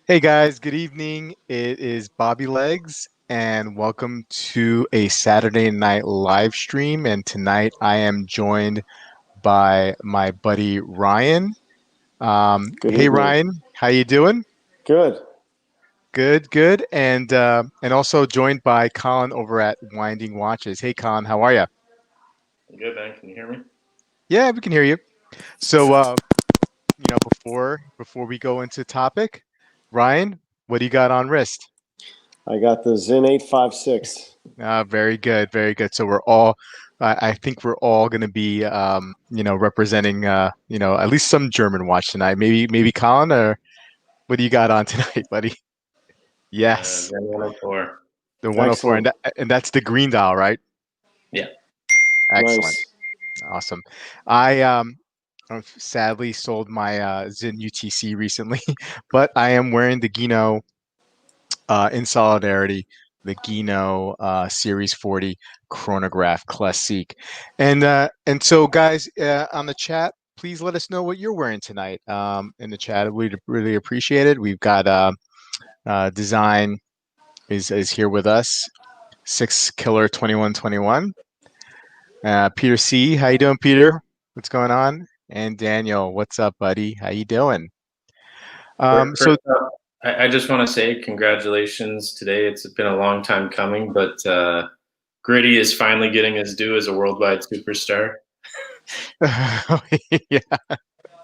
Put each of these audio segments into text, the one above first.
Hey guys, good evening. It is Bobby Legs, and welcome to a Saturday night live stream. And tonight I am joined by my buddy Ryan. Good Hey evening. Ryan, how you doing? Good. Good, good. And also joined by Colin over at Winding Watches. Hey Colin, how are you? Good, man. Can you hear me? Yeah, we can hear you. So, before we go into topic, Ryan, what do you got on wrist? I got the Zinn 856. Very good, very good. So we're all, I think we're all going to be, representing, at least some German watch tonight. Maybe Colin, or what do you got on tonight, buddy? Yes, Zen 104. the 104, Excellent. and that's the green dial, right? Yeah. Excellent, Nice. awesome. I've sadly sold my Zin UTC recently, but I am wearing the Gino in solidarity, the Gino Series 40 chronograph classique. And so guys, on the chat, please let us know what you're wearing tonight. In the chat, we'd really appreciate it. We've got Design is here with us. Six Killer 2121. Peter C, how you doing, Peter? What's going on? And Daniel, what's up, buddy? How you doing? So First up, I just want to say congratulations today. It's been a long time coming, but Gritty is finally getting his due as a worldwide superstar. yeah,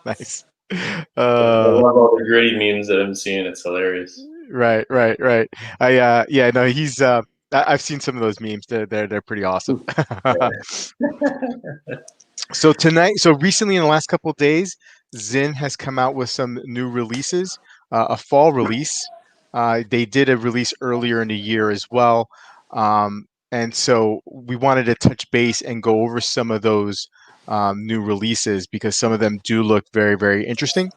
nice. I love all the Gritty memes that I'm seeing. It's hilarious. Right. Yeah, no, he's I've seen some of those memes. They're pretty awesome. So recently in the last couple of days, Zinn has come out with some new releases, a fall release. They did a release earlier in the year as well. And so we wanted to touch base and go over some of those new releases because some of them do look very, very interesting.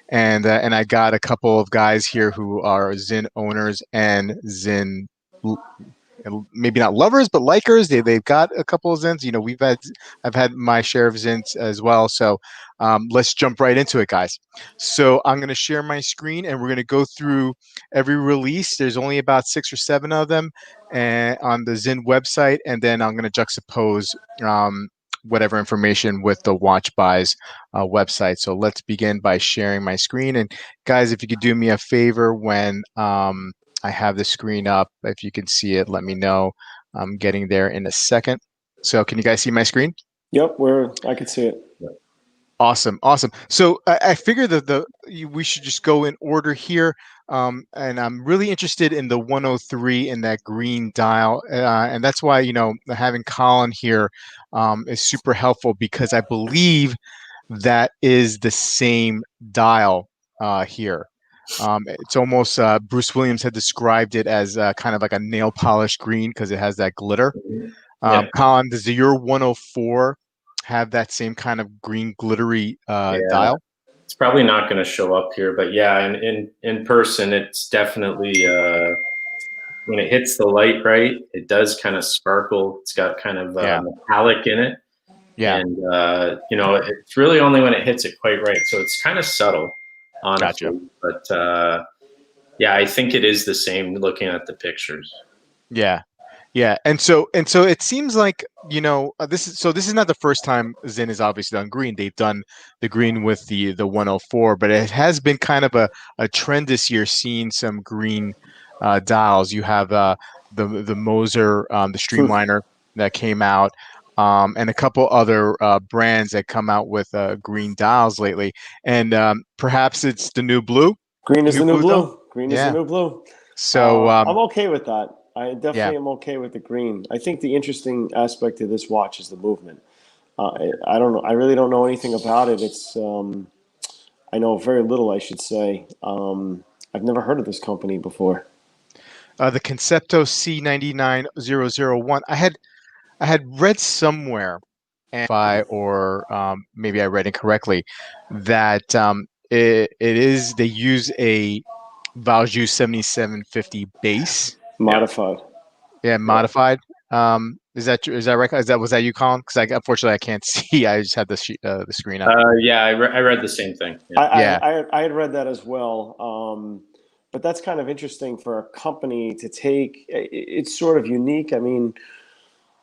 And I got a couple of guys here who are Zinn owners and Zinn maybe not lovers but likers. They've got a couple of Zins. I've had my share of Zins as well. So let's jump right into it, guys. So I'm going to share my screen and we're going to go through every release. There's only about 6 or 7 of them on the Zinn website, and then I'm going to juxtapose whatever information with the Watch Buys website. So let's begin by sharing my screen. And guys, if you could do me a favor when I have the screen up, if you can see it, let me know. I'm getting there in a second. So can you guys see my screen? Yep, I could see it. Awesome. So I figured that we should just go in order here, and I'm really interested in the 103 in that green dial, and that's why having Colin here is super helpful because I believe that is the same dial here. It's almost Bruce Williams had described it as kind of like a nail polish green because it has that glitter. Yeah. Colin, does your 104 have that same kind of green glittery Yeah. dial? It's probably not going to show up here, but yeah, in person, it's definitely when it hits the light, right, it does kind of sparkle. It's got kind of Yeah. metallic in it. Yeah. And it's really only when it hits it quite right. So it's kind of subtle, Gotcha. honestly. But yeah, I think it is the same looking at the pictures. Yeah. And so it seems like this is not the first time Zinn has obviously done green. They've done the green with the 104, but it has been kind of a trend this year seeing some green dials. You have the Moser, the Streamliner that came out, and a couple other brands that come out with green dials lately. And perhaps it's the new blue. Green is the new Dome? blue. Green is Yeah. the new blue. So I'm okay with that. I yeah. definitely am okay with the green. I think the interesting aspect of this watch is the movement. I don't know. I really don't know anything about it. I know very little, I should say. I've never heard of this company before. The Concepto C99001. I had read somewhere, and or maybe I read incorrectly, that it is they use a Valjoux 7750 base. Modified. Yeah, modified. Is that right? Was that you, Colin? Because unfortunately I can't see. I just had the screen up. Yeah, I read the same thing. Yeah. I had read that as well. but that's kind of interesting for a company to take. It's sort of unique. I mean,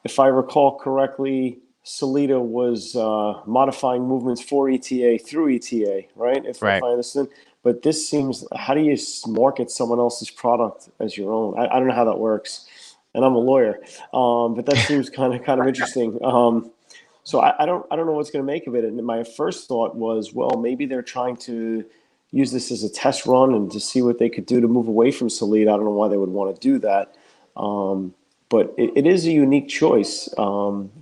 if I recall correctly, Solita was modifying movements for ETA through ETA, right? If Right. I understand. But this seems, how do you market someone else's product as your own? I don't know how that works, and I'm a lawyer, but that seems kind of interesting. So I don't know what's going to make of it. And my first thought was, well, maybe they're trying to use this as a test run and to see what they could do to move away from Solita. I don't know why they would want to do that. But it is a unique choice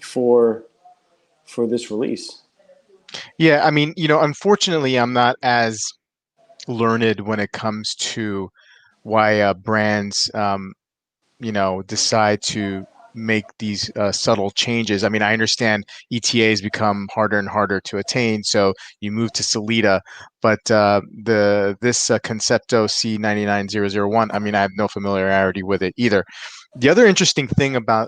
for this release. Yeah, I mean, unfortunately, I'm not as learned when it comes to why brands, decide to make these subtle changes. I mean, I understand ETAs become harder and harder to attain, so you move to Solita. But this Concepto C99001, I mean, I have no familiarity with it either. The other interesting thing about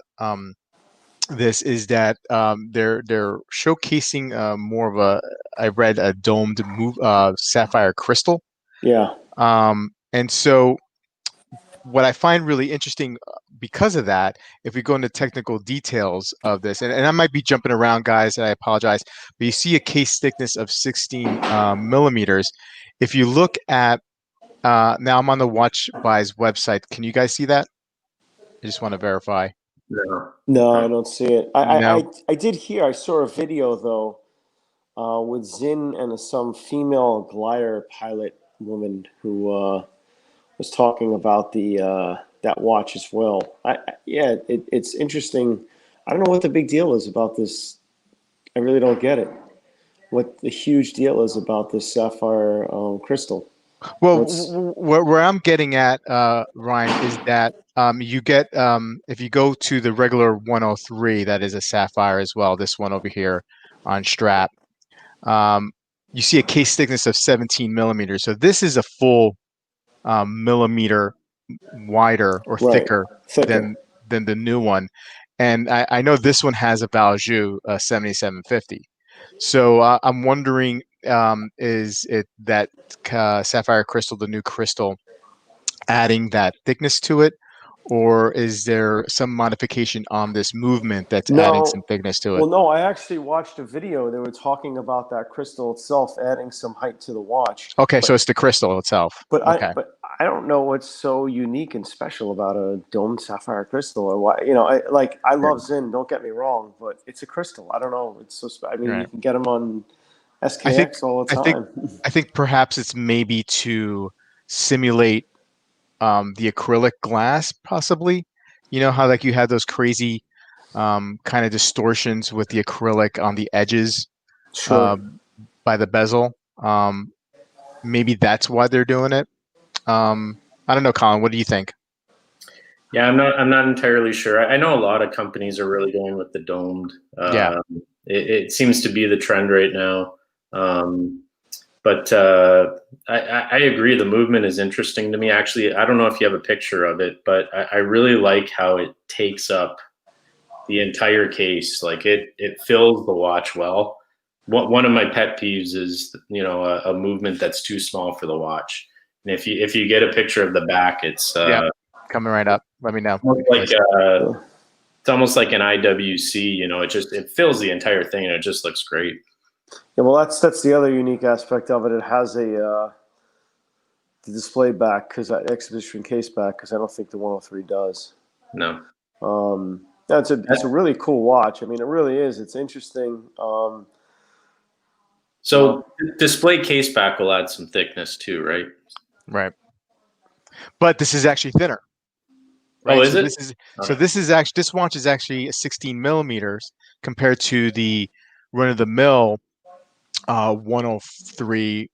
this is that they're showcasing more of a, I read, a domed sapphire crystal. Yeah. And so what I find really interesting because of that, if we go into technical details of this, and I might be jumping around, guys, and I apologize, but you see a case thickness of 16 millimeters. If you look at, now I'm on the Watch Buys website. Can you guys see that? I just want to verify. No, I don't see it. No. I did hear, I saw a video though, with Sinn and some female glider pilot woman who was talking about the that watch as well. Yeah, it's interesting. I don't know what the big deal is about this. I really don't get it. What the huge deal is about this sapphire crystal? Well, What's where I'm getting at, Ryan, is that you get, if you go to the regular 103, that is a sapphire as well. This one over here on strap, um, you see a case thickness of 17 millimeters. So this is a full millimeter wider or right? thicker Thicker. than the new one. And I know this one has a Valjoux 7750. So I'm wondering, is it that sapphire crystal, the new crystal, adding that thickness to it, or is there some modification on this movement that's adding some No, thickness to it? well, no. I actually watched a video. They were talking about that crystal itself adding some height to the watch, Okay, so but it's the crystal itself. Okay. I don't know what's so unique and special about a domed sapphire crystal, or why. I Right. love Zinn. Don't get me wrong, but it's a crystal. I don't know. It's so. I mean, you Right. can get them on I think SKX all the I think time. I think perhaps it's maybe to simulate the acrylic glass, possibly. You know how like you had those crazy kind of distortions with the acrylic on the edges Sure. uh, by the bezel. Maybe that's why they're doing it. I don't know, Colin. What do you think? Yeah, I'm not entirely sure. I know a lot of companies are really going with the domed. Yeah. It seems to be the trend right now. But I agree. The movement is interesting to me. Actually, I don't know if you have a picture of it, but I really like how it takes up the entire case. Like it fills the watch well. One of my pet peeves is a movement that's too small for the watch. And if you get a picture of the back, it's Yep. Coming right up. Let me know. like it's almost like an IWC. It fills the entire thing and it just looks great. Yeah. Well, that's the other unique aspect of it. It has the display back, because that exhibition case back, because I don't think the 103 does. No. It's a really cool watch. I mean, it really is. It's interesting. So display case back will add some thickness too, right? Right. But this is actually thinner. Right. Oh, is So it? this watch is actually 16 millimeters compared to the run of the mill 103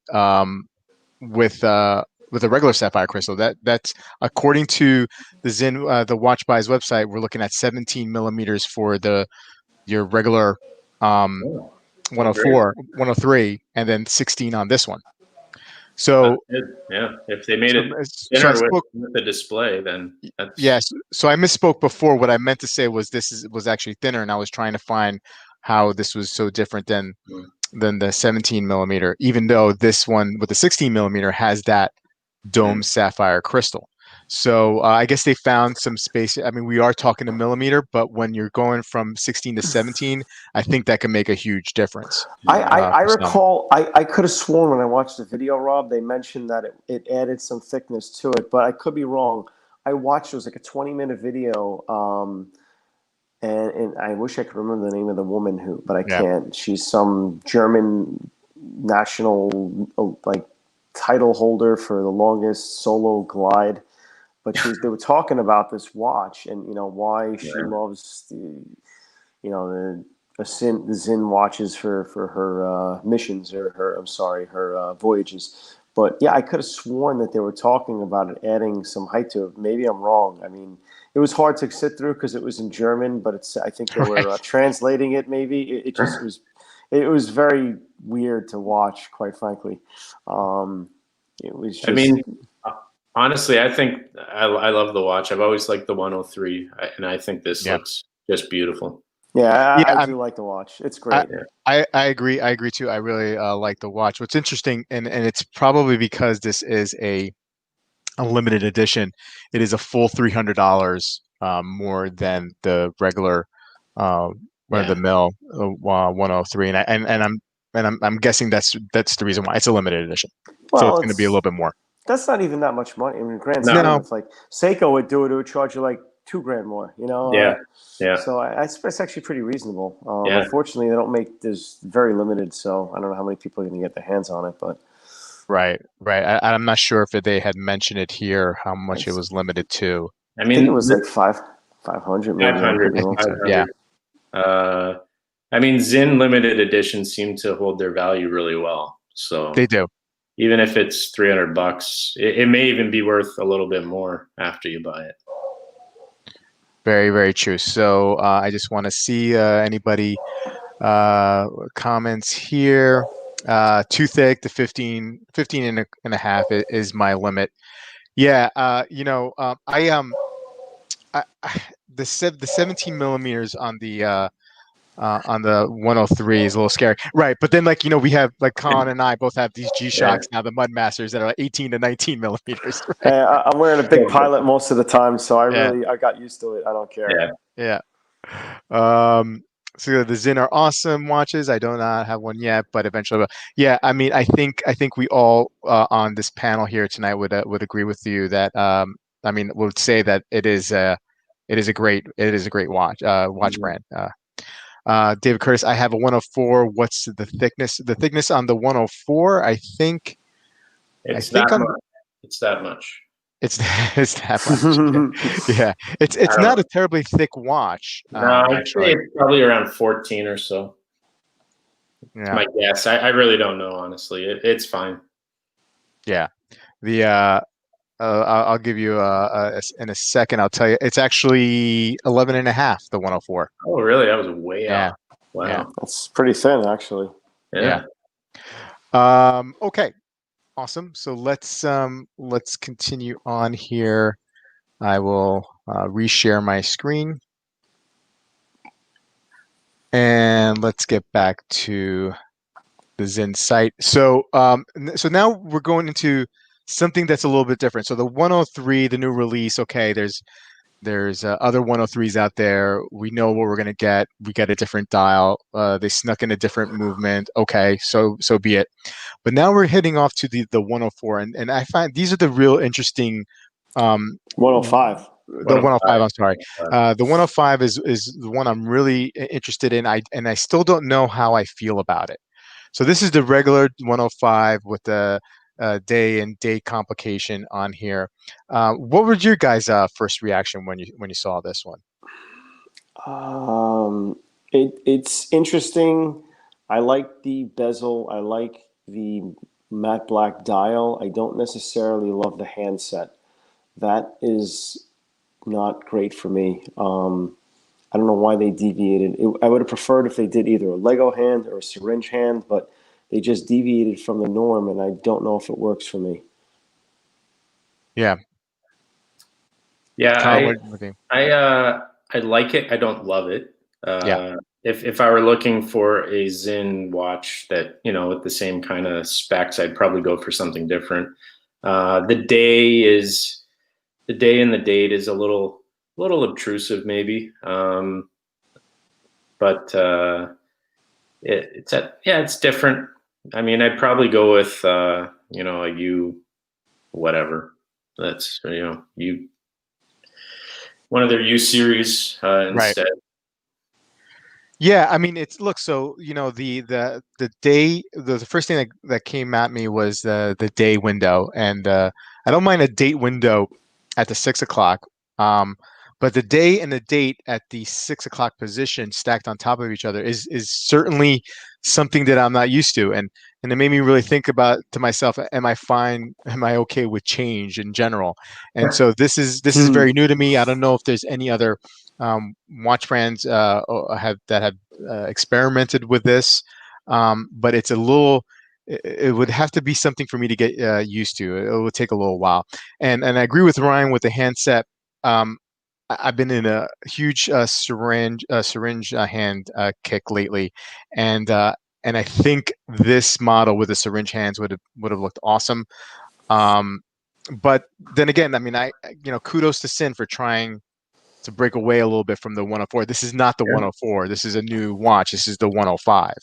with a regular sapphire crystal. That's according to the Sinn the Watch Buys website. We're looking at 17 millimeters for your regular 104, 103, and then 16 on this one. So yeah, if they made it so I thinner spoke, with the display, then that's yes. So I misspoke before. What I meant to say was was actually thinner, and I was trying to find how this was so different than the 17 millimeter, even though this one with the 16 millimeter has that dome sapphire crystal. So I guess they found some space. I mean, we are talking a millimeter, but when you're going from 16 to 17, I think that can make a huge difference. I For some. recall, I could have sworn when I watched the video, Rob, they mentioned that it added some thickness to it, but I could be wrong. I watched, it was like a 20-minute video, and I wish I could remember the name of the woman but I Yeah. can't. She's some German national like title holder for the longest solo glide. But they were talking about this watch and why she loves the Sinn watches for her missions or her voyages. But yeah, I could have sworn that they were talking about it adding some height to it. Maybe I'm wrong. I mean, it was hard to sit through because it was in German, but I think they were translating it. Maybe it was very weird to watch, quite frankly. It was just. I mean, honestly, I think I love the watch. I've always liked the 103, and I think this looks just beautiful. Yeah, I do like the watch. It's great. I agree. I agree too. I really like the watch. What's interesting, and it's probably because this is a limited edition. It is a full $300 more than the regular run of the mill 103, and I'm guessing that's the reason why it's a limited edition. Well, so it's going to be a little bit more. That's not even that much money. I mean, grand scheme, it's like Seiko would do it. It would charge you like $2,000 more. Yeah. So it's actually pretty reasonable. Unfortunately, they don't make. There's very limited. So I don't know how many people are going to get their hands on it, but. Right. I'm not sure if they had mentioned it here, how much it was limited to. I mean, I think it was like 500 maybe. 500. Yeah. I mean, Sinn limited editions seem to hold their value really well. So they do. Even if it's $300, it may even be worth a little bit more after you buy it. Very, very true. So I just want to see anybody comments here. Too thick, the 15 and a half is my limit. Yeah, the 17 millimeters on the 103 is a little scary, right? But then, we have Colin and I both have these G-Shocks now, the Mud Masters, that are 18 to 19 millimeters. Right? I'm wearing a big Pilot most of the time, so I got used to it. I don't care. Yeah. So the Sinn are awesome watches. I do not have one yet, but eventually. Yeah, I mean, I think we all on this panel here tonight would agree with you that would say that it is a great watch brand. David Curtis, I have a 104. What's the thickness? The thickness on the 104, I think. It's that much. It's that much. It's that much. Yeah, it's not a terribly thick watch. No, I'd say it's probably around 14 or so. Yeah. My guess. I really don't know, honestly. It's fine. Yeah, I'll give you in a second. I'll tell you. It's actually 11 and a half, the 104. Oh, really? That was way off. Wow. Yeah. That's pretty thin, actually. Yeah. Okay. Awesome. So let's continue on here. I will reshare my screen. And let's get back to the Sinn site. So now we're going into something that's a little bit different. So the 103, the new release, okay, there's other 103s out there. We know what we're going to get. We get a different dial. They snuck in a different movement. Okay, so be it. But now we're heading off to the 104, and I find these are the real interesting. 105. The 105. I'm sorry. The 105 is the one I'm really interested in. I still don't know how I feel about it. So this is the regular 105 with the day and date complication on here. What was your guys' first reaction when you saw this one? It's interesting. I like the bezel. I like the matte black dial. I don't necessarily love the handset. That is not great for me. I don't know why they deviated. I would have preferred if they did either a Lego hand or a syringe hand, but they just deviated from the norm, and I don't know if it works for me. Yeah. Yeah, I like it. I don't love it. If I were looking for a Sinn watch that, with the same kind of specs, I'd probably go for something different. The day and the date is a little obtrusive, maybe. But it's different. I mean, I'd probably go with a U, whatever. That's one of their U series Right. instead. Yeah, I mean, so the first thing that came at me was the day window, and I don't mind a date window at the 6 o'clock, but the day and the date at the 6 o'clock position stacked on top of each other is certainly something that I'm not used to, and it made me really think about to myself, am I okay with change in general? And so this is very new to me. I don't know if there's any other watch brands have experimented with this, but it's a little. It would have to be something for me to get used to. It would take a little while, and I agree with Ryan with the handset. I've been in a huge syringe hand kick lately, and I think this model with the syringe hands would have looked awesome. Um, but then again, I mean, kudos to Sinn for trying to break away a little bit from the 104. This is not the Yeah. 104. This is a new watch. This is the 105.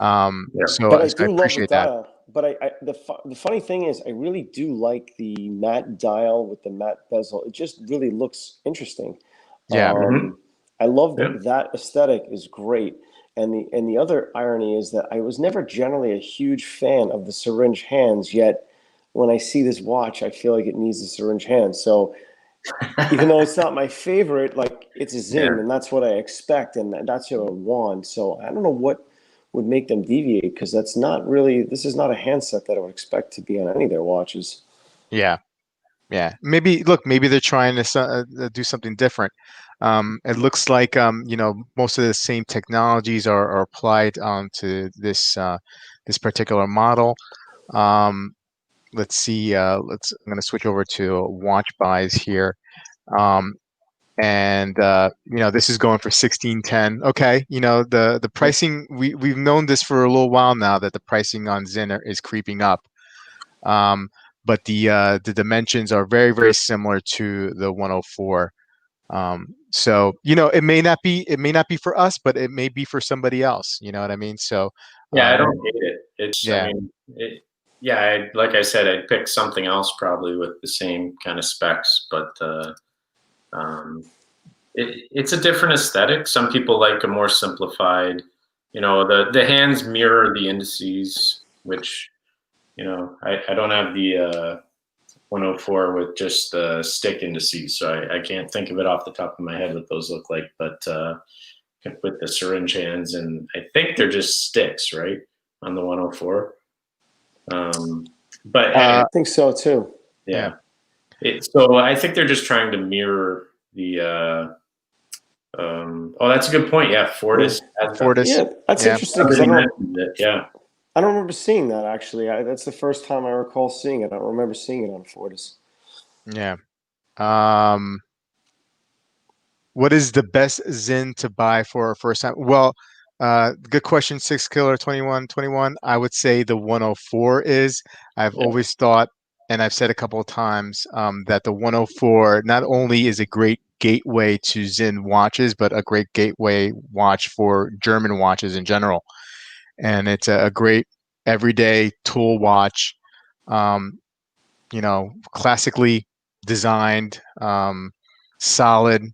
Yeah. So But I I do love the appreciate that. dial. But the funny thing is, I really do like the matte dial with the matte bezel. It just really looks interesting. Yeah. I love Yeah. that aesthetic is great. And the other irony is that I was never generally a huge fan of the syringe hands. Yet when I see this watch, I feel like it needs the syringe hands. So even though it's not my favorite, like it's a Yeah. Zinn, and that's what I expect, and that's what I want. So I don't know what would make them deviate, because that's not really, this is not a handset that I would expect to be on any of their watches. Yeah. Yeah. Maybe they're trying to do something different. It looks like most of the same technologies are applied to this particular model. Um, let's see. I'm going to switch over to watch buys here. Um, and this is going for 1610. Okay, the Yeah. pricing, we've known this for a little while now, that the pricing on Zinner is creeping up. But the dimensions are very, very similar to the 104. So it may not be for us, but it may be for somebody else. You know what I mean? So Yeah, I don't hate it. I yeah. mean, like I said, I'd pick something else probably with the same kind of specs, but um, it's a different aesthetic. Some people like a more simplified, the hands mirror the indices, which, I don't have the 104 with just the stick indices, so I can't think of it off the top of my head what those look like, but with the syringe hands, and I think they're just sticks, right, on the 104. But I think so too. yeah. So I think they're just trying to mirror the. That's a good point. Yeah, Fortis. Fortis. Yeah, that's Yeah. interesting, because Yeah. I don't remember seeing that actually. That's the first time I recall seeing it. I don't remember seeing it on Fortis. Yeah. What is the best Zinn to buy for a first time? Well, good question. Six Killer 2121. I would say the 104 is. I've Yeah. always thought, and I've said a couple of times, that the 104 not only is a great gateway to Zinn watches, but a great gateway watch for German watches in general. And it's a great everyday tool watch. Um, classically designed, solid,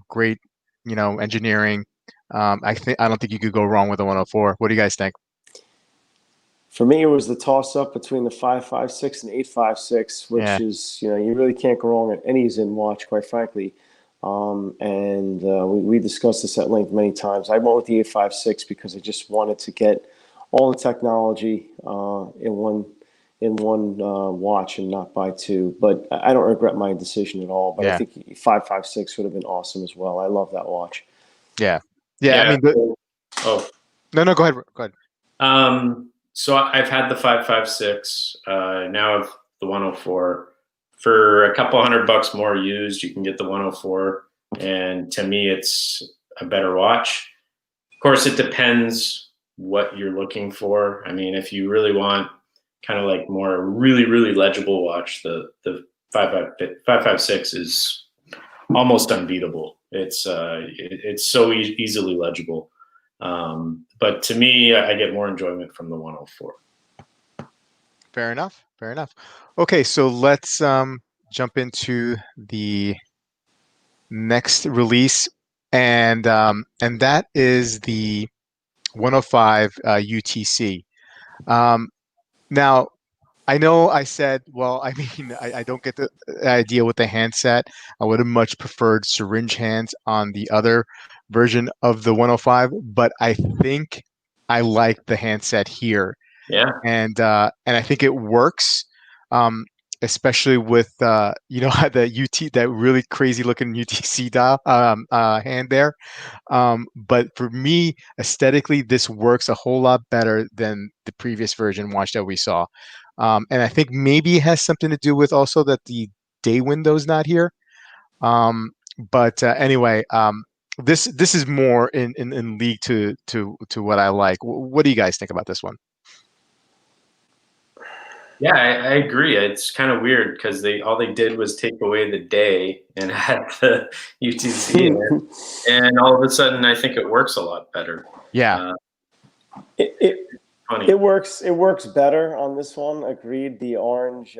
great, engineering. I don't think you could go wrong with a 104. What do you guys think? For me, it was the toss up between the 556 and 856, which Yeah. is, you really can't go wrong at any Zinn watch, quite frankly. And we discussed this at length many times. I went with the 856 because I just wanted to get all the technology in one watch and not buy two. But I don't regret my decision at all. But I Yeah. think 556 would have been awesome as well. I love that watch. Yeah. I mean, Oh. no, go ahead. Go ahead. So I've had the 556. Now I've the 104. For a couple $100 more used, you can get the 104, and to me, it's a better watch. Of course, it depends what you're looking for. I mean, if you really want, kind of like more really legible watch, the 556 is almost unbeatable. It's so easily legible. But to me, I get more enjoyment from the 104. Fair enough. Fair enough. Okay, so let's jump into the next release, and that is the 105 UTC. Now, I know I said, well, I mean, I don't get the idea with the handset. I would have much preferred syringe hands on the other version of the 105, but I think I like the handset here. Yeah. And I think it works, especially with the UT, that really crazy looking UTC dial hand there. But for me, aesthetically, this works a whole lot better than the previous version watch that we saw. And I think maybe it has something to do with also that the day window's not here. But anyway, this is more in league to what I like. What do you guys think about this one? Yeah, I agree. It's kind of weird because all they did was take away the day and add the UTC in it, and all of a sudden, I think it works a lot better. Yeah, it works. It works better on this one. Agreed. The orange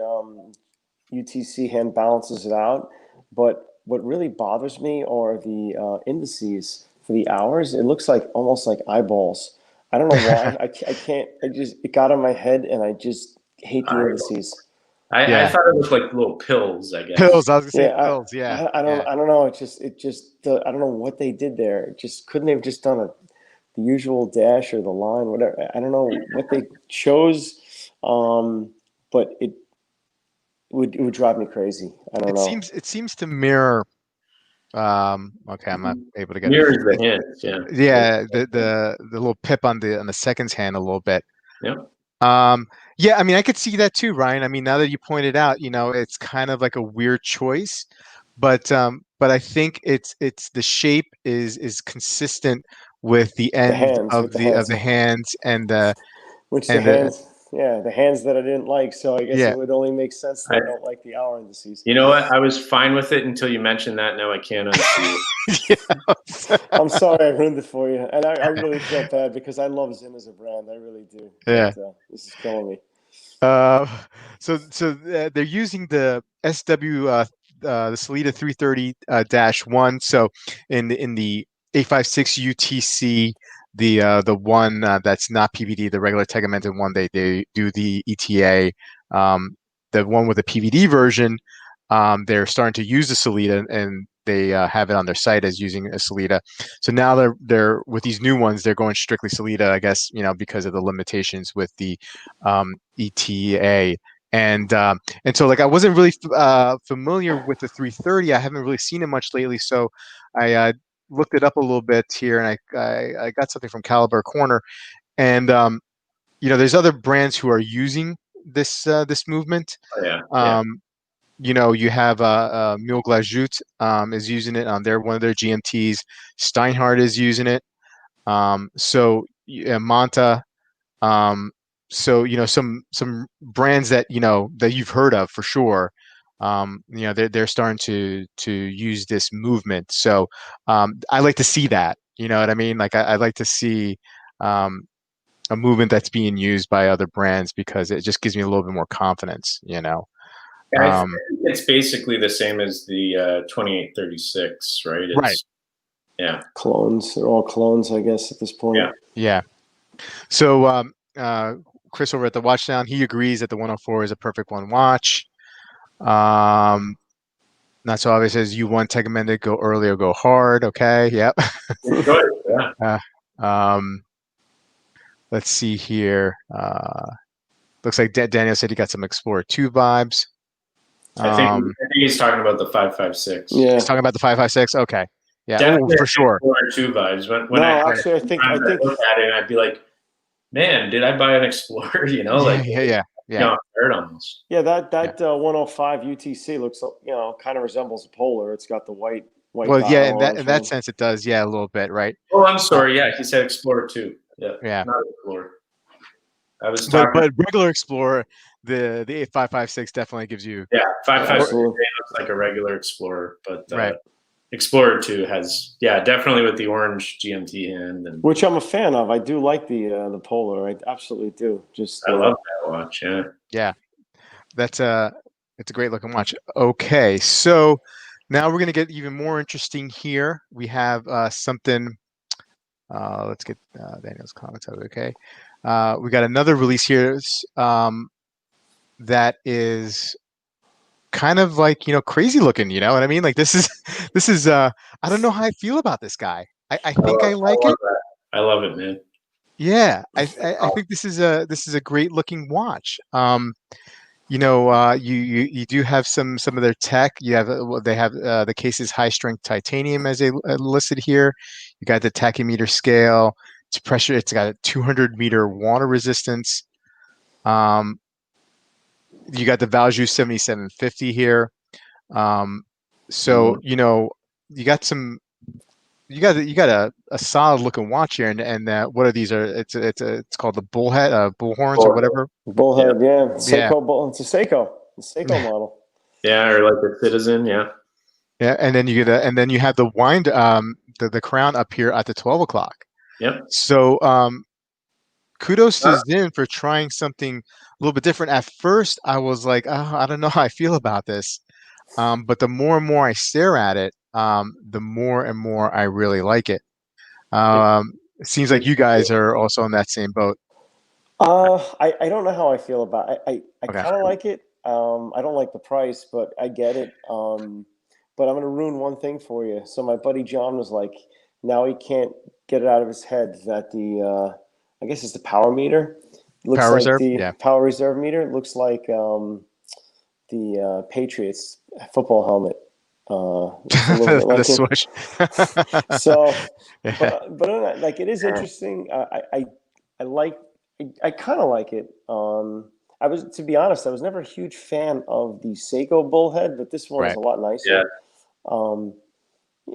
UTC hand balances it out, but what really bothers me are the indices for the hours. It looks like almost like eyeballs. I don't know why. I can't. It got in my head, and I just hate the indices. I thought it was like little pills, I guess. Pills. I was gonna say pills. Yeah. I don't know. I don't know what they did there. It just couldn't they have just done the usual dash or the line, whatever. I don't know what they chose, but it would drive me crazy. I don't know. It seems to mirror. Okay, I'm not able to get mirrors the hands. Yeah. Yeah, the little pip on the seconds hand a little bit. Yep. Yeah, I mean, I could see that too, Ryan. I mean, now that you pointed out, it's kind of like a weird choice, but I think it's the shape is consistent with the end of the hands and the hands. Yeah, the hands that I didn't like, so I guess it would only make sense that I don't like the hour indices. You know what? I was fine with it until you mentioned that. Now I can't unsee it. I'm sorry I ruined it for you, and I really feel bad because I love Sinn as a brand. I really do. Yeah, but, this is killing me. So they're using the SW the Sellita 330-1. So in the 856 UTC, the one that's not PVD, the regular tegmented one, they do the ETA. The one with the PVD version, they're starting to use the Sellita, and they have it on their site as using a Sellita. So now they're with these new ones, they're going strictly Sellita, I guess, because of the limitations with the ETA. And so like I wasn't really familiar with the 330. I haven't really seen it much lately, so I looked it up a little bit here, and I got something from Caliber Corner, and there's other brands who are using this movement. Oh, yeah. You have Mule Glajut is using it on one of their GMTs. Steinhardt is using it. So Manta. So some brands that that you've heard of for sure. They're starting to use this movement. So I like to see that. You know what I mean? Like I like to see a movement that's being used by other brands because it just gives me a little bit more confidence. Yeah, I think it's basically the same as the 2836, right? Right. Yeah. Clones. They're all clones, I guess, at this point. Yeah. So Chris over at the Watchdown, he agrees that the 104 is a perfect one watch. Not so obvious as U1 tegmented, go early or go hard. Okay. Yep. Yeah. Let's see here. Looks like Daniel said he got some Explorer 2 vibes. I think he's talking about the 556. Yeah, he's talking about the 556. Okay, yeah, for sure. Explorer 2 vibes. When I think look at it, and I'd be like, man, did I buy an Explorer? Yeah. Almost. Yeah, that 105 UTC looks, kind of resembles a Polar. It's got the white. Well, yeah, in that sense, it does. Yeah, a little bit, right? Oh, I'm sorry. Yeah, he said Explorer 2. Yeah. Yeah. Not Explorer. I was But talking. regular Explorer, the 8556 definitely gives you. Yeah, 556 Absolutely. looks like a regular Explorer, but Right. Explorer 2 has, definitely with the orange GMT hand, and Which I'm a fan of. I do like the Polar. I absolutely do. Just I love that watch. Yeah. Yeah, that's it's a great looking watch. Okay, so now we're gonna get even more interesting here. We have something. Let's get Daniel's comments out. Okay, we got another release here that is kind of like crazy looking. You know what I mean? Like this is this is I don't know how I feel about this guy. I think I I like love it. that. I love it, man. Yeah, I think this is a great looking watch. You do have some of their tech. You have they have the case's high strength titanium as they listed here. You got the tachymeter scale. It's pressure. It's got a 200-meter water resistance. Um, you got the Valjoux 7750 here. So you got some. You got a solid looking watch here, and what are these? It's called the bullhead, bullhorns or whatever. Yeah. Bullhead, yeah. Yeah. Seiko bull. It's a Seiko model. Yeah, or like a Citizen. Yeah. Yeah, and then you have the wind the crown up here at the 12 o'clock. Yep. So kudos to Zinn for trying something a little bit different. At first, I was like, oh, I don't know how I feel about this. But the more and more I stare at it, the more and more I really like it. It seems like you guys are also in that same boat. I don't know how I feel about it. I Okay. kind of like it. I don't like the price, but I get it. But I'm gonna ruin one thing for you. So my buddy John was like, now he can't get it out of his head that I guess it's the power meter. Looks Power like reserve? the Yeah. power reserve meter. Looks like the Patriots football helmet. Looks a little bit The like it. swoosh. So, Yeah. but like it is interesting. I like. I kind of like it. To be honest, I was never a huge fan of the Seiko bullhead, but this one is Right. a lot nicer. Yeah.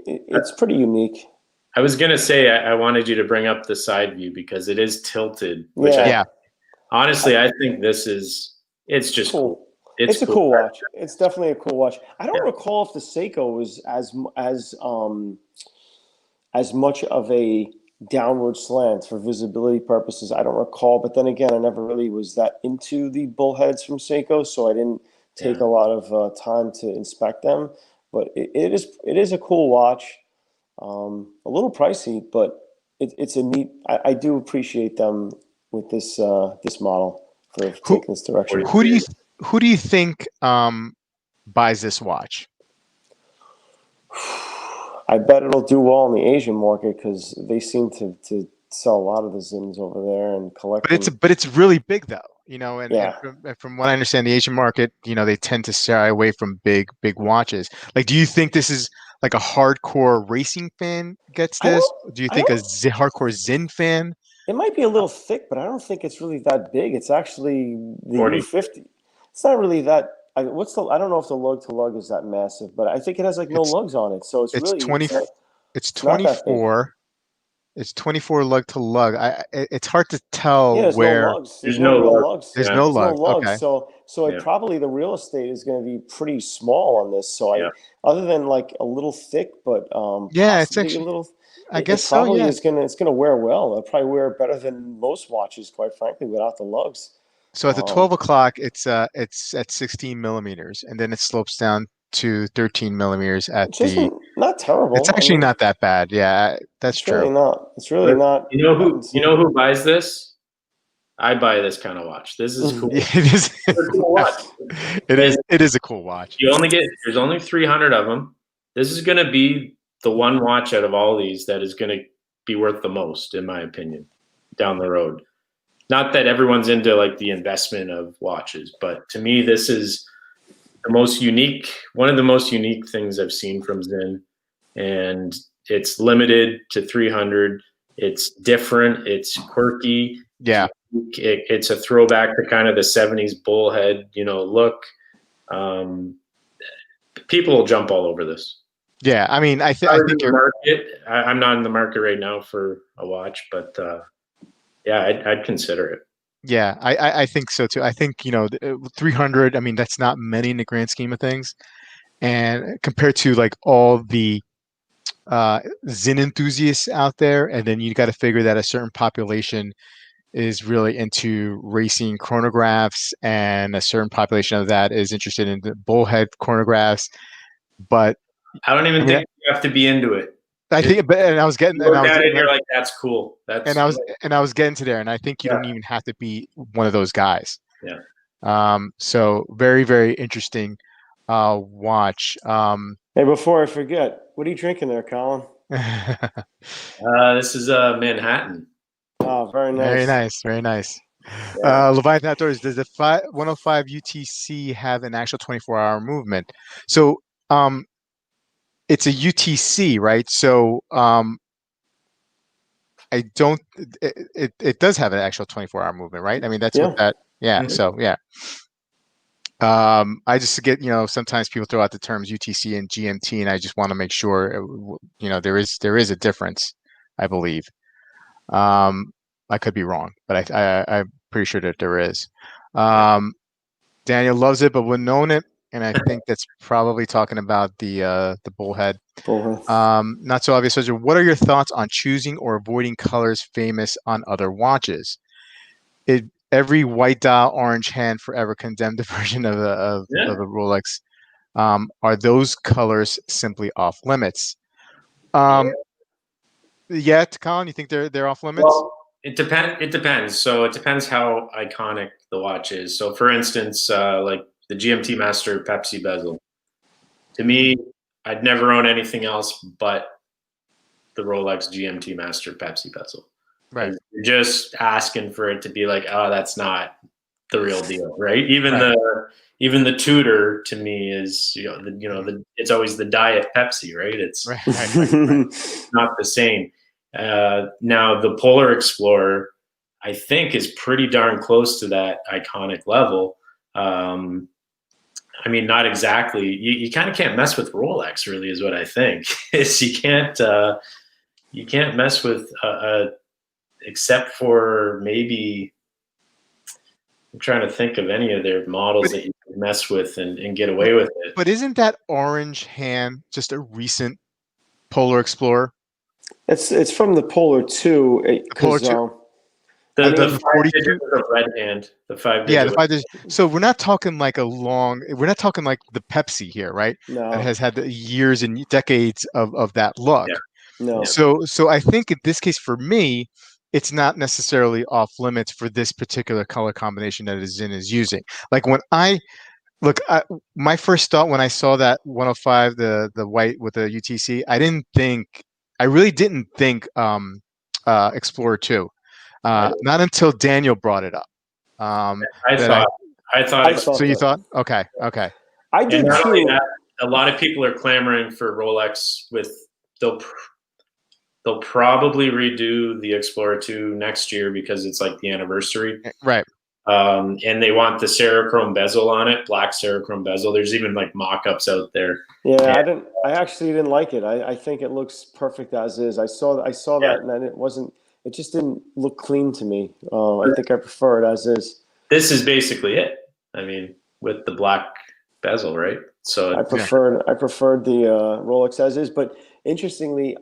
It's pretty unique. I was gonna say I wanted you to bring up the side view because it is tilted, which Yeah. Yeah. honestly I think it's just cool. It's a cool. cool watch. It's definitely a cool watch. I don't Yeah. recall if the Seiko was as much of a downward slant for visibility purposes. I don't recall, but then again, I never really was that into the bullheads from Seiko, so I didn't take a lot of time to inspect them. But it is a cool watch. A little pricey, but it's a neat. I do appreciate them with this model for Who taking this direction. who do you think buys this watch? I bet it'll do well in the Asian market because they seem to sell a lot of the Zins over there and collect them. But it's really big though, and Yeah. from what I understand, the Asian market, they tend to shy away from big watches. Like, do you think this is like a hardcore racing fan gets I this? don't. Do you I think a don't. hardcore Zinn fan? It might be a little thick, but I don't think it's really that big. It's actually the 40. U50. It's not really that. I don't know if the lug to lug is that massive, but I think it has like no It's lugs on it, so it's it's really 20 it's it's not that big. 24. It's 24 lug to lug. It's hard to Yeah, tell there's no where lugs. There's There's no no real lug. lugs. there's Yeah. no There's no lug. lugs. Okay. So it Yeah. probably the real estate is going to be pretty small on this. So Yeah. other than like a little thick, but Yeah, it's possibly a actually, little, I guess it so. probably Yeah. it's gonna wear well. It'll probably wear better than most watches, quite frankly, without the lugs. So at the 12 o'clock, it's at 16 millimeters, and then it slopes down to 13 millimeters at Which the. isn't not It's terrible. I actually mean, not that bad. Yeah, that's it's true. really not. It's really But not. you know Not who insane. buys this? I buy this kind of watch. This is cool. Yeah, it is. It's a cool watch. It is a cool watch. There's only 300 of them. This is going to be the one watch out of all these that is going to be worth the most, in my opinion, down the road. Not that everyone's into like the investment of watches, but to me, this is one of the most unique things I've seen from Zinn, and it's limited to 300. It's different. It's quirky. Yeah. It's a throwback to kind of the 70s bullhead, look. People will jump all over this. Yeah, I mean, I think I'm not in the market right now for a watch, but yeah, I'd consider it. Yeah, I think so too. I think, 300, I mean, that's not many in the grand scheme of things. And compared to like all the Zin enthusiasts out there, and then you got to figure that a certain population is really into racing chronographs, and a certain population of that is interested in the bullhead chronographs. But I don't I even mean, think you have to be into it. I Just think, but and I was getting, and I look was, at it, and and you're like, that's cow. and That's I was, and I was getting to there, and I think you yeah, don't even have to be one of those guys. yeah. So very, very interesting watch. Hey, before I forget, what are you drinking there, Colin? This is Manhattan. Oh, very Very nice. nice, very nice. Yeah. Leviathan Outdoors, does the 105 UTC have an actual 24-hour movement? So it's a UTC, right? So I don't, it does have an actual 24-hour movement, right? I mean, that's what Yeah. that, yeah. Mhm. So yeah. I just get, sometimes people throw out the terms UTC and GMT, and I just want to make sure, there is a difference, I believe. Um, I could be wrong, but I'm pretty sure that there is. Um, Daniel loves it, but wouldn't known it, and I think that's probably talking about the bullhead. Bullhead. Not so obvious. So what are your thoughts on choosing or avoiding colors famous on other watches? Every white dial, orange hand, forever condemned version of Yeah. a Rolex. Are those colors simply off limits? Yeah. Um, yet, Colin, you think they're off limits? Well, it depends. So it depends how iconic the watch is. So for instance, like the GMT Master Pepsi bezel. To me, I'd never own anything else but the Rolex GMT Master Pepsi bezel. Right, You're just asking for it to be like, oh, that's not the real deal, right? Even right, the Tudor to me is mhm, it's always the diet Pepsi, right? right, It's right, right, right. not the same. Now the Polar Explorer, I think, is pretty darn close to that iconic level. Um, I mean, not exactly. You kind of can't mess with Rolex, really, is what I think. Is you can't mess with except for maybe I'm trying to think of any of their models But that you could mess with and get away with it. but isn't that orange hand just a recent Polar Explorer? It's from the Polar 2 The Polar because two, I The the mean, 5 digit 42. with a red hand, the five Yeah, the digit with 5 digit. So we're not talking like we're not talking like the Pepsi here, right? That no, has had the years and decades of that look. yeah, yeah. no. So I think in this case for me, it's not necessarily off limits for this particular color combination that Zinn is using. Like when I look, my first thought when I saw that 105, the white with the UTC, I really didn't think Explorer 2. I, Not until Daniel brought it up. I That I thought I thought I it, So thought you that. thought, okay, okay, I and did not only too. that, a lot of people are clamoring for Rolex with they'll they'll probably redo the Explorer 2 next year because it's like the anniversary. right. And they want the Cerachrome bezel on it, black Cerachrome bezel. There's even like mock-ups out there. Yeah, And, I didn't. I actually didn't like it. I think it looks perfect as is. I saw yeah, that, and then it wasn't. It just didn't look clean to me. I think I prefer it as is. this is basically it. I mean, with the black bezel, right? So I Yeah. preferred I preferred the Rolex as is, but interestingly,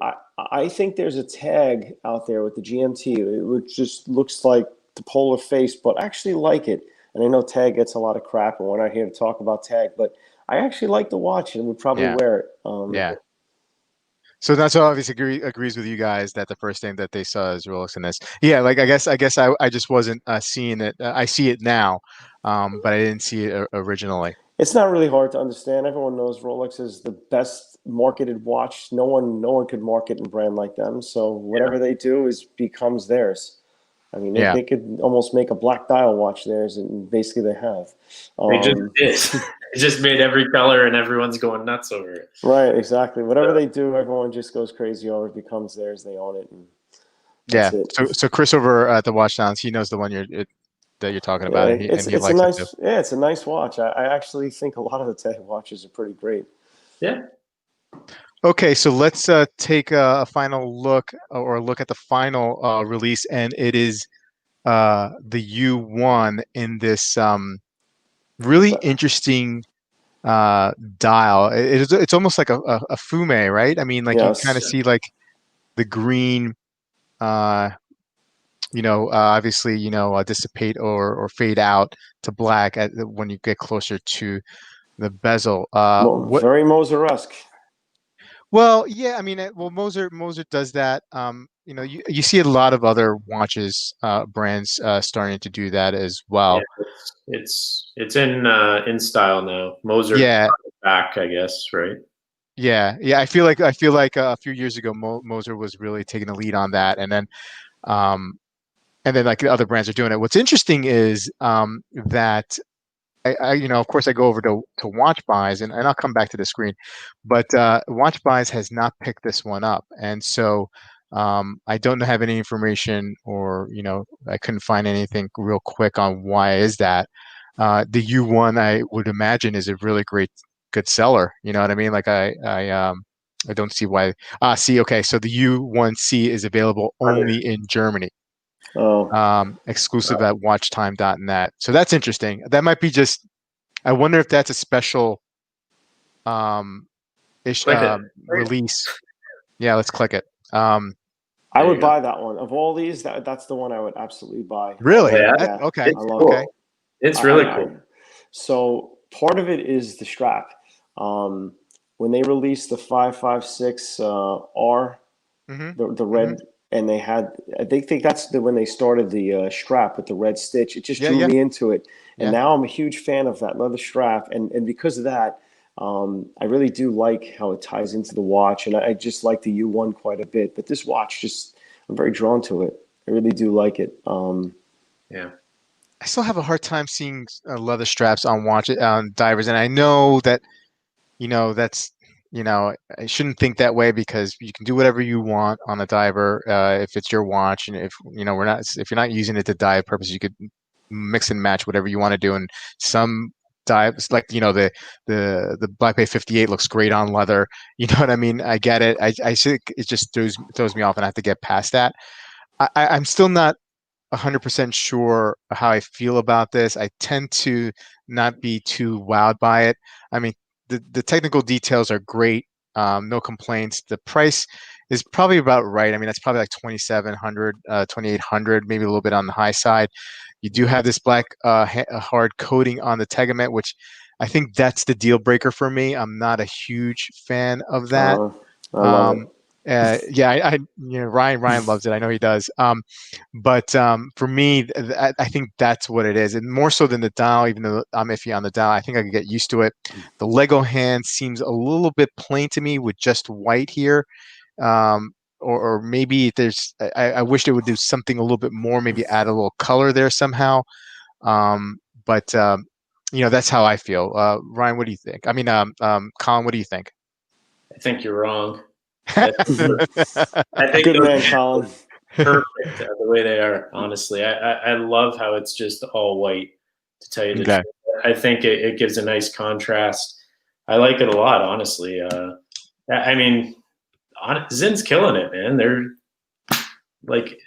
I think there's a tag out there with the GMT, which just looks like the polar face, but I actually like it. And I know tag gets a lot of crap, and we're not here to talk about tag, but I actually like the watch and would probably Yeah. wear it. Yeah. So that's obviously agrees with you guys that the first thing that they saw is Rolex in this. Yeah, like I guess I just wasn't seeing it. I see it now, but I didn't see it originally. It's not really hard to understand. Everyone knows Rolex is the best marketed watch. No one could market and brand like them. So yeah, whatever they do is becomes theirs. I mean, they, Yeah. they could almost make a black dial watch theirs, and basically they have. they just Um, did. It just made every color, and everyone's going nuts over it. right, exactly. Whatever So, they do, everyone just goes crazy over. It becomes theirs. They own it, and Yeah. that's it. So Chris over at the Watch Sounds, he knows the one that you're talking about, Yeah, and he it's and he it's a likes it too. nice it's a nice watch. I actually think a lot of the tech watches are pretty great. yeah, Okay, so let's take a final look or look at the final release, and it is the U1 in this really interesting dial. It's almost like a fume, right? I mean, like you kind of Yes. see like the green, uh, obviously, dissipate or fade out to black when you get closer to the bezel. What? Very Moser-esque. Well, yeah, I mean, well, Moser does that. You see a lot of other watches brands starting to do that as Yeah, well. it's in style now. Moser Yeah, brought it back, I guess, right? yeah. I feel like a few years ago, Moser was really taking the lead on that, um, and then like the other brands are doing it. What's interesting is that of course, I go over to Watch Buys, and I'll come back to the screen, but Watch Buys has not picked this one up, and so I don't have any information, or I couldn't find anything real quick on why is that. The U1, I would imagine, is a really good seller. You know what I mean? Like I don't see why. See, okay, so the U1C is available only in Germany, Oh, exclusive at watchtime.net. So that's interesting. That might be just, I wonder if that's a special um, Click it. release. Yeah, let's click it. I There would you go. buy that one. Of all these, that's the one I would absolutely buy. Really? Yeah, Yeah, Okay. I it's love it. Okay. cool. It's really I cool. so part of it is the strap. Um, when they released the 556 R, Hmm. the Hmm. red, and they had, I think that's when they started the strap with the red stitch. It just Yeah. drew Yeah. me into it, and Yeah. now I'm a huge fan of that leather strap, and because of that, I really do like how it ties into the watch, and I just like the U1 quite a bit. But this watch, just I'm very drawn to it. I really do like it. Yeah. I still have a hard time seeing leather straps on divers, and I know that that's I shouldn't think that way, because you can do whatever you want on a diver if it's your watch, and if you're not using it to dive purpose, you could mix and match whatever you want to do. And some dives, like the Black Bay 58 looks great on leather. You know what I mean? I get it. I think it just throws me off, and I have to get past that. I'm still not 100% sure how I feel about this. I tend to not be too wowed by it. I mean, the technical details are great. No complaints. The price is probably about right. I mean, that's probably like 2,700, 2,800, maybe a little bit on the high side. You do have this black hard coating on the tegument, which I think that's the deal breaker for me. I'm not a huge fan of that. Uh, I love it. Um, yeah, Ryan loves it. I know he does. But for me, I think that's what it is, and more so than the dial. Even though I'm iffy on the dial, I think I could get used to it. The Lego hand seems a little bit plain to me with just white here, or maybe there's. I wish they would do something a little bit more. Maybe add a little color there somehow. But that's how I feel. Ryan, what do you think? I mean, Colin, what do you think? I think you're wrong. I I think Good those man, Colin. perfect the way they are. Honestly, I love how it's just all white. To tell you the Okay. truth, I think it gives a nice contrast. I like it a lot, honestly. I mean, Zinn's killing it, man. They're like,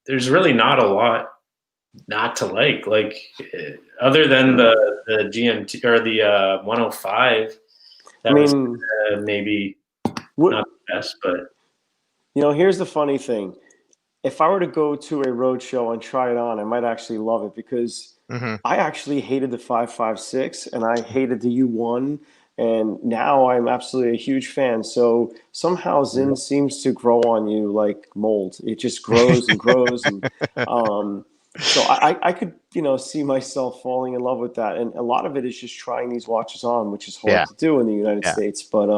there's really not a lot not to like. Like, other than the GMT or the 105, I that was mean, maybe what, not the best, but here's the funny thing. If I were to go to a road show and try it on, I might actually love it because Hmm. I actually hated the 556 and I hated the U1, and now I'm absolutely a huge fan. So somehow Zinn seems to grow on you like mold. It just grows and grows, and um, so I could see myself falling in love with that. And a lot of it is just trying these watches on, which is hard Yeah. to do in the United Yeah. States. But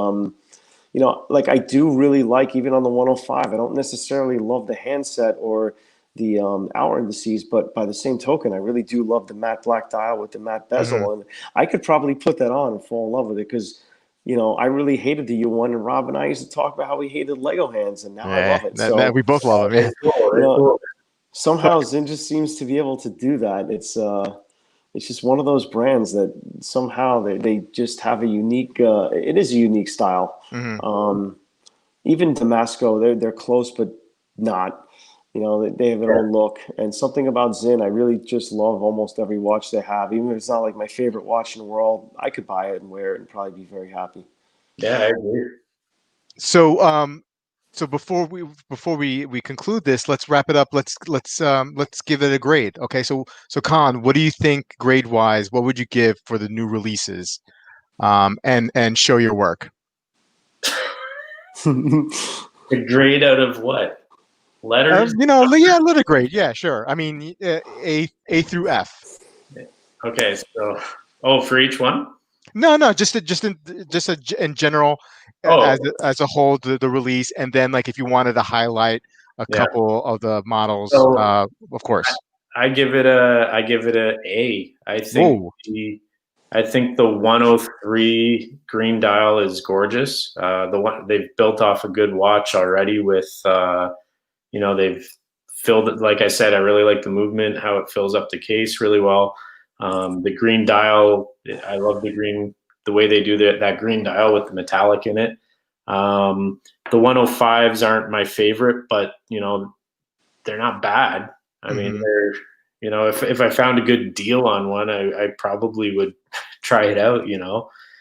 like I do really like, even on the 105, I don't necessarily love the handset or the hour indices, but by the same token, I really do love the matte black dial with the matte Hmm. bezel, and I could probably put that on and fall in love with it because, I really hated the U1, and Rob and I used to talk about how we hated Lego hands, and now I Yeah. love it. That So, we both love them. Yeah. they're cool. you They're know, cool. somehow Zinn just seems to be able to do that. It's just one of those brands that somehow they just have a unique. It is a unique style. Hmm. Um, Even Damasco, they're close, but not. You know, they have their own look, and something about Zinn, I really just love almost every watch they have. Even if it's not like my favorite watch in the world, I could buy it and wear it and probably be very happy. Yeah, I agree. So so before we conclude this, let's wrap it up. Let's give it a grade. Okay, so Khan, what do you think grade wise? What would you give for the new releases? And show your work. A grade out of what? Letters? Yeah, letter grade. Yeah, sure. I mean, A through F. Okay, so for each one? No, in general, Oh, as a whole, the release, and then like if you wanted to highlight a yeah. couple of the models, So of course. I give it a A. Whoa. I think the 103 green dial is gorgeous. The one they've built off a good watch already with they've filled it. Like I said, I really like the movement, how it fills up the case really well. The green dial, I love the way they do that green dial with the metallic in it. The 105s aren't my favorite, but they're not bad. I mean, they're if I found a good deal on one, I probably would try it out.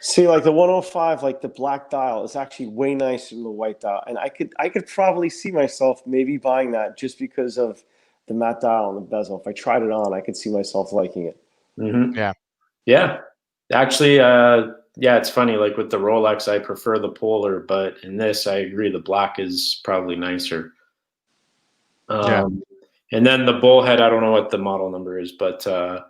See, like the 105, like the black dial is actually way nicer than the white dial, and I could probably see myself maybe buying that just because of the matte dial and the bezel. If I tried it on, I could see myself liking it. Mm-hmm. Yeah. Yeah. Actually, yeah, it's funny. Like with the Rolex, I prefer the polar, but in this, I agree. The black is probably nicer. Yeah. And then the bullhead, I don't know what the model number is, but yeah,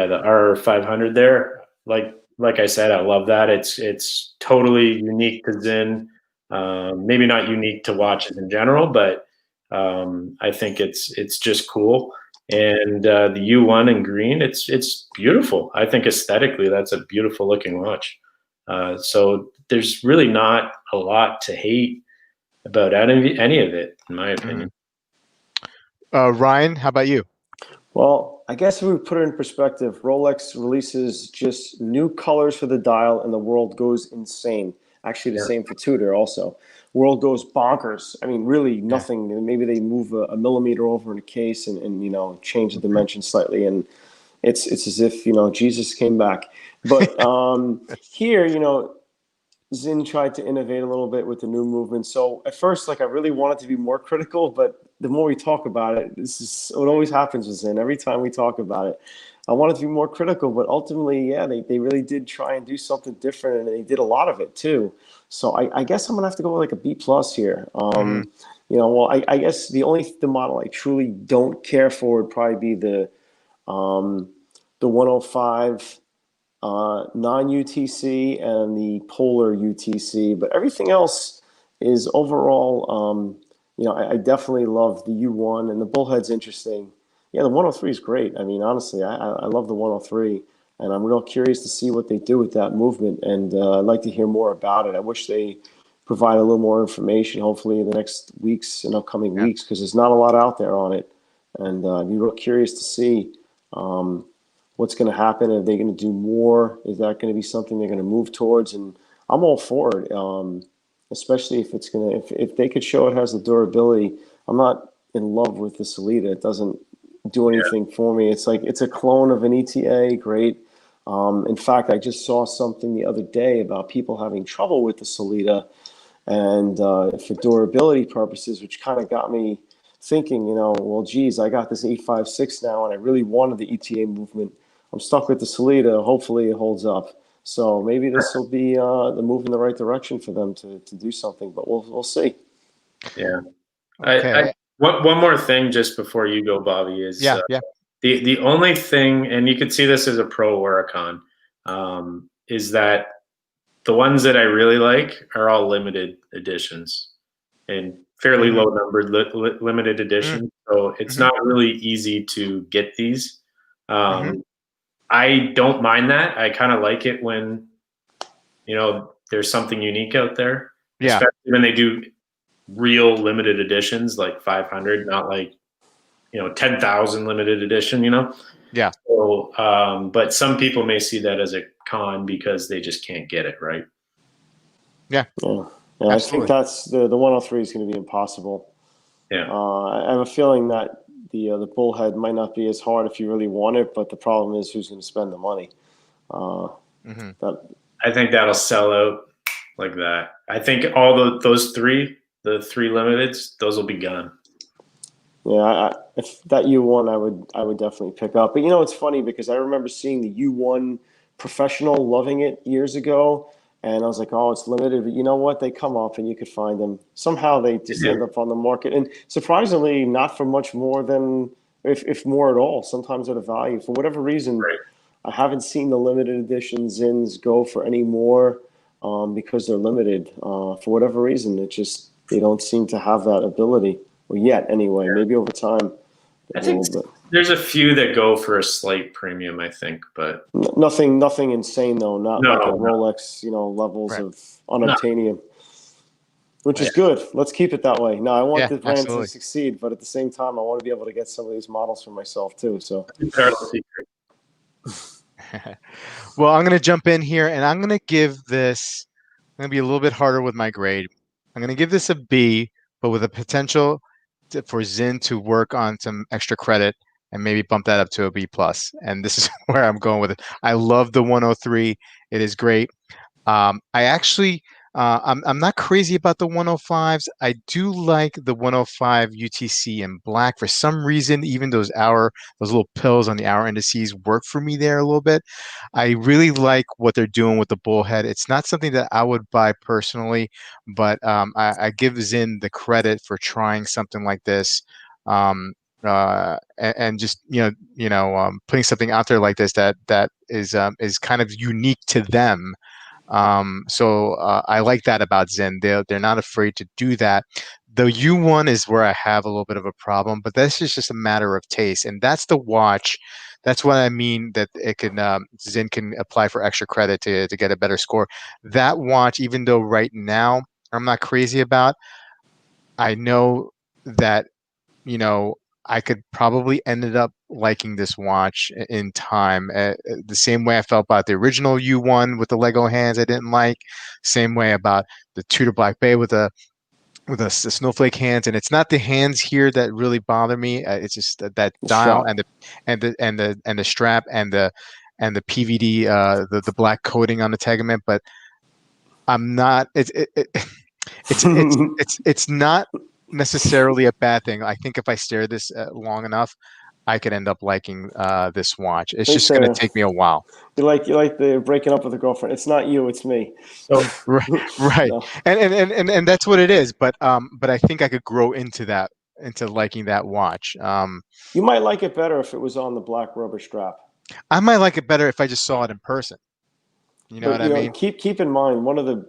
the R500 there. Like I said, I love that. It's totally unique to Zinn. Maybe not unique to watches in general, but I think it's just cool. And the U1 in green, it's beautiful. I think aesthetically, that's a beautiful looking watch. So there's really not a lot to hate about any of it, in my opinion. Ryan, how about you? Well, I guess if we put it in perspective, Rolex releases just new colors for the dial, and the world goes insane. Actually, the Yeah. same for Tudor also. World goes bonkers. I mean, really Yeah. nothing. Maybe they move a millimeter over in a case and change the dimension slightly, and it's as if Jesus came back. But here, Zinn tried to innovate a little bit with the new movement. So at first, like I really wanted to be more critical, but the more we talk about it, this is what always happens with Zinn. Every time we talk about it, I wanted to be more critical, but ultimately, yeah, they really did try and do something different, and they did a lot of it too. So I guess I'm gonna have to go with like a B plus here. Well, I guess the model I truly don't care for would probably be the 105 non-UTC and the polar UTC, but everything else is overall, I definitely love the U1, and the bullhead's interesting. Yeah, the 103 is great. I mean, honestly, I love the 103, and I'm real curious to see what they do with that movement, and I'd like to hear more about it. I wish they provide a little more information, hopefully in the next weeks and upcoming Yeah. weeks, because there's not a lot out there on it, and I'd be real curious to see. What's going to happen? Are they going to do more? Is that going to be something they're going to move towards? And I'm all for it, especially if it's going to, if they could show it has the durability. I'm not in love with the Solita. It doesn't do anything for me. It's like, it's a clone of an ETA. Great. In fact, I just saw something the other day about people having trouble with the Solita and for durability purposes, which kind of got me thinking, well, geez, I got this 856 now, and I really wanted the ETA movement. I'm stuck with the Solita. Hopefully, it holds up. So maybe this will be the move in the right direction for them to do something, but we'll see. Yeah. Okay. One more thing just before you go, Bobby, is Yeah. the only thing, and you could see this as a pro or a con, is that the ones that I really like are all limited editions and fairly low numbered limited editions. So it's not really easy to get these. I don't mind that. I kind of like it when there's something unique out there, Yeah. especially when they do real limited editions like 500, not like 10,000 limited edition. Yeah. So, but some people may see that as a con because they just can't get it right. Yeah. Yeah. I think that's the 103 is going to be impossible. Yeah. I have a feeling that the bullhead might not be as hard if you really want it, but the problem is who's going to spend the money. Hmm. That I think that'll sell out like that. I think all those three, the three limiteds, those will be gone. Yeah, if that U1, I would definitely pick up. But it's funny because I remember seeing the U1 professional, loving it years ago, and I was like, oh, it's limited. But you know what? They come up and you could find them. Somehow they just Yeah. end up on the market, and surprisingly, not for much more than, if more at all. Sometimes at a value. For whatever reason, Right. I haven't seen the limited edition Zins go for any more, because they're limited. For whatever reason, they don't seem to have that ability. Well, yet anyway. Maybe over time I they think will, but there's a few that go for a slight premium, I think, but nothing insane though. Not like a no, Rolex, levels Right. of no. unobtainium, which Yeah. is good. Let's keep it that way. Now, I want Yeah, the brand to absolutely. succeed, but at the same time, I want to be able to get some of these models for myself too. So, Untitled secret. Well, I'm going to jump in here and I'm going to give this, I'm going to be a little bit harder with my grade. I'm going to give this a B, but with a potential for Zinn to work on some extra credit and maybe bump that up to a B plus. And this is where I'm going with it. I love the 103. It is great. I actually, I'm not crazy about the 105s. I do like the 105 UTC in black for some reason. Even those little pills on the hour indices work for me there a little bit. I really like what they're doing with the bullhead. It's not something that I would buy personally, but I give Zinn the credit for trying something like this. And just putting something out there like this that is kind of unique to them. So I like that about Zen. They're not afraid to do that. The U1 is where I have a little bit of a problem, but this is just a matter of taste, and that's the watch. That's what I mean that it can Zen can apply for extra credit to get a better score. That watch, even though right now I'm not crazy about, I know that you know, I could probably ended up liking this watch in time. The same way I felt about the original U1 with the Lego hands I didn't like. Same way about the Tudor Black Bay with the snowflake hands. And it's not the hands here that really bother me. It's just that the dial strap. and the strap and the PVD the black coating on the tegament. But I'm not. It's not necessarily a bad thing. I think if I stare this long enough, I could end up liking this watch. It's Think just going to take me a while. you like the breaking up with a girlfriend. It's not you, it's me. So Right, right, No, and that's what it is. But I think I could grow into liking that watch. you might like it better if it was on the black rubber strap. I might like it better if I just saw it in person. You know But what I mean? keep in mind, one of the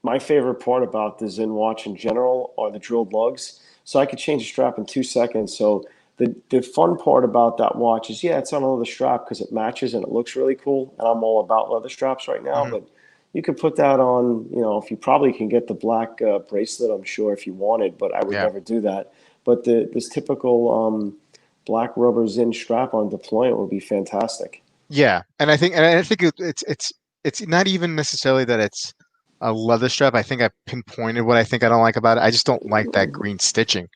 my favorite part about the Zen watch in general are the drilled lugs. So I could change the strap in 2 seconds. So the fun part about that watch is, yeah, it's on a leather strap because it matches and it looks really cool. And I'm all about leather straps right now. Hmm. But you could put that on. If you probably can get the black bracelet, I'm sure, if you wanted. But I would Yeah, never do that. But this typical black rubber Zen strap on deployment would be fantastic. yeah, and I think it's not even necessarily that it's a leather strap. I think I pinpointed what I think I don't like about it. I just don't like that green stitching.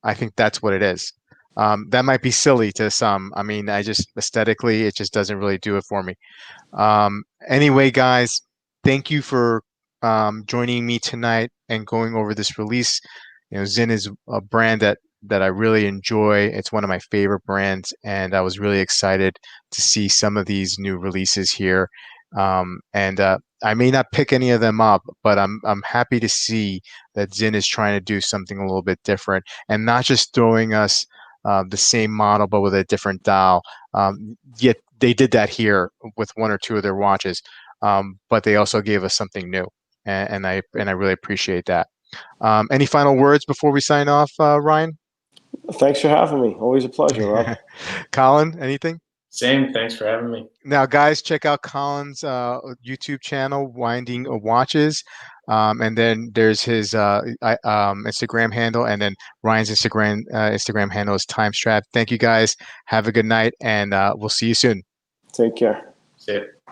I think that's what it is. That might be silly to some. I mean, I just aesthetically, it just doesn't really do it for me. Anyway, guys, thank you for joining me tonight and going over this release. Zinn is a brand that I really enjoy. It's one of my favorite brands, and I was really excited to see some of these new releases here. And I may not pick any of them up, but I'm happy to see that Zinn is trying to do something a little bit different and not just throwing us the same model but with a different dial. Yet they did that here with one or two of their watches, but they also gave us something new, and I really appreciate that. Any final words before we sign off, Ryan? Thanks for having me. Always a pleasure, Rob. Colin, anything? same. Thanks for having me. Now, guys, check out Colin's YouTube channel, Winding Watches. And then there's his Instagram handle, and then Ryan's Instagram handle is Timestrap. Thank you guys. Have a good night, and we'll see you soon. Take care. See ya.